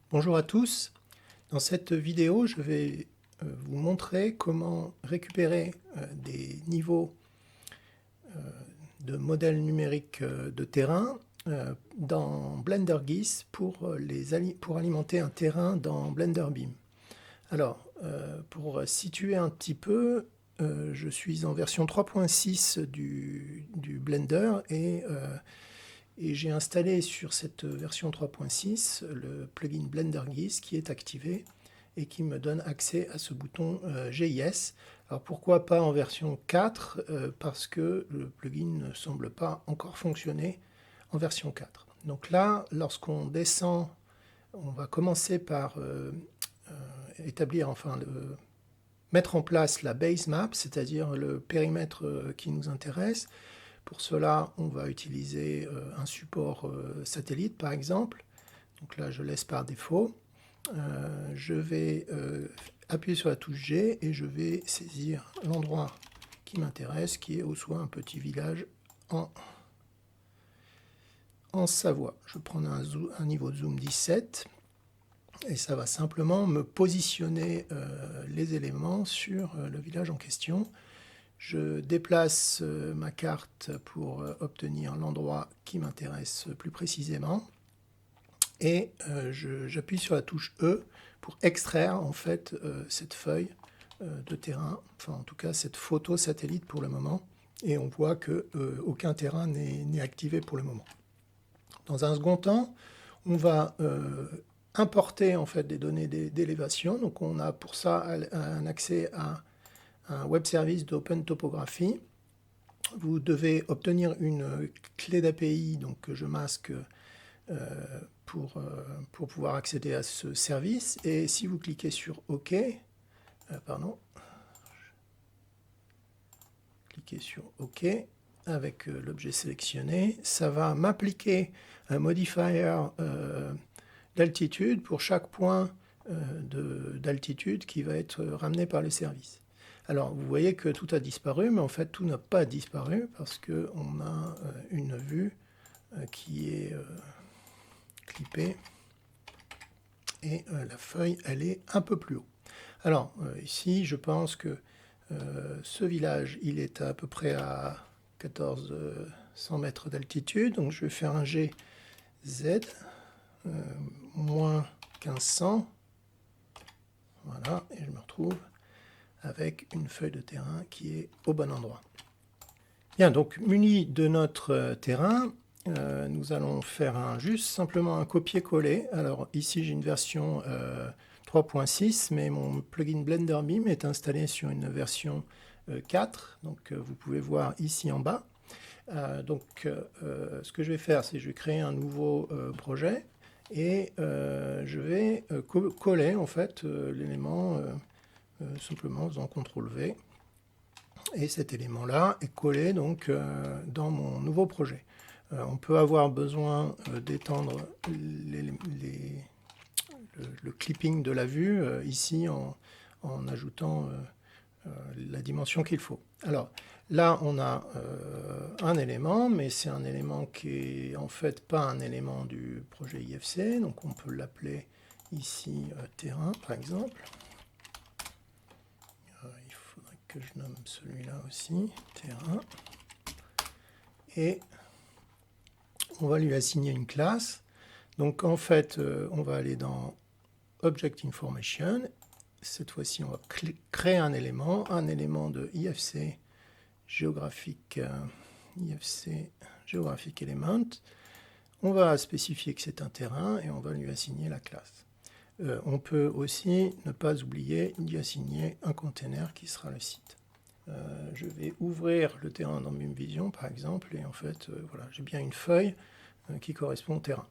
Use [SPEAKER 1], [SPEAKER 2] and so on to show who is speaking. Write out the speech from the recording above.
[SPEAKER 1] Bonjour à tous. Dans cette vidéo, je vais vous montrer comment récupérer des niveaux de modèles numériques de terrain dans Blender GIS pour alimenter un terrain dans Blender BIM. Alors, pour situer un petit peu, je suis en version 3.6 du Blender et j'ai installé sur cette version 3.6 le plugin Blender GIS qui est activé et qui me donne accès à ce bouton GIS. Alors pourquoi pas en version 4 parce que le plugin ne semble pas encore fonctionner en version 4. Donc là, lorsqu'on descend, on va commencer par mettre en place la base map, c'est-à-dire le périmètre qui nous intéresse. Pour cela, on va utiliser un support satellite, par exemple. Donc là, je laisse par défaut. Je vais appuyer sur la touche G et je vais saisir l'endroit qui m'intéresse, qui est au soit un petit village en Savoie. Je prends un niveau de zoom 17 et ça va simplement me positionner les éléments sur le village en question. Je déplace ma carte pour obtenir l'endroit qui m'intéresse plus précisément et j'appuie sur la touche E pour extraire en fait cette feuille de terrain, enfin en tout cas cette photo satellite pour le moment, et on voit que aucun terrain n'est activé pour le moment. Dans un second temps, on va importer en fait des données d'élévation, donc on a pour ça un accès à un web service d'Open Topography. Vous devez obtenir une clé d'API donc que je masque pour pouvoir accéder à ce service. Et si vous cliquez sur OK, cliquez sur OK avec l'objet sélectionné, ça va m'appliquer un modifier d'altitude pour chaque point d'altitude qui va être ramené par le service. Alors, vous voyez que tout a disparu, mais en fait, tout n'a pas disparu parce qu'on a une vue qui est clippée et la feuille, elle est un peu plus haut. Alors, ici, je pense que ce village, il est à peu près à 1400 mètres d'altitude, donc je vais faire un GZ, moins 1500, voilà, et je me retrouve avec une feuille de terrain qui est au bon endroit. Bien, donc muni de notre terrain, nous allons faire juste simplement un copier-coller. Alors ici j'ai une version 3.6, mais mon plugin Blender BIM est installé sur une version 4, donc vous pouvez voir ici en bas. Ce que je vais faire, c'est que je vais créer un nouveau projet et je vais coller en fait l'élément simplement en faisant CTRL V. Et cet élément-là est collé donc dans mon nouveau projet. On peut avoir besoin d'étendre le clipping de la vue ici en ajoutant la dimension qu'il faut. Alors là, on a un élément, mais c'est un élément qui est en fait pas un élément du projet IFC, donc on peut l'appeler ici terrain par exemple. Il faudrait que je nomme celui-là aussi, terrain. Et on va lui assigner une classe. Donc en fait, on va aller dans Object Information. Cette fois-ci, on va créer un élément de IFC Geographic Element. On va spécifier que c'est un terrain et on va lui assigner la classe. On peut aussi ne pas oublier d'y assigner un container qui sera le site. Je vais ouvrir le terrain dans BIM Vision par exemple et en fait voilà, j'ai bien une feuille qui correspond au terrain.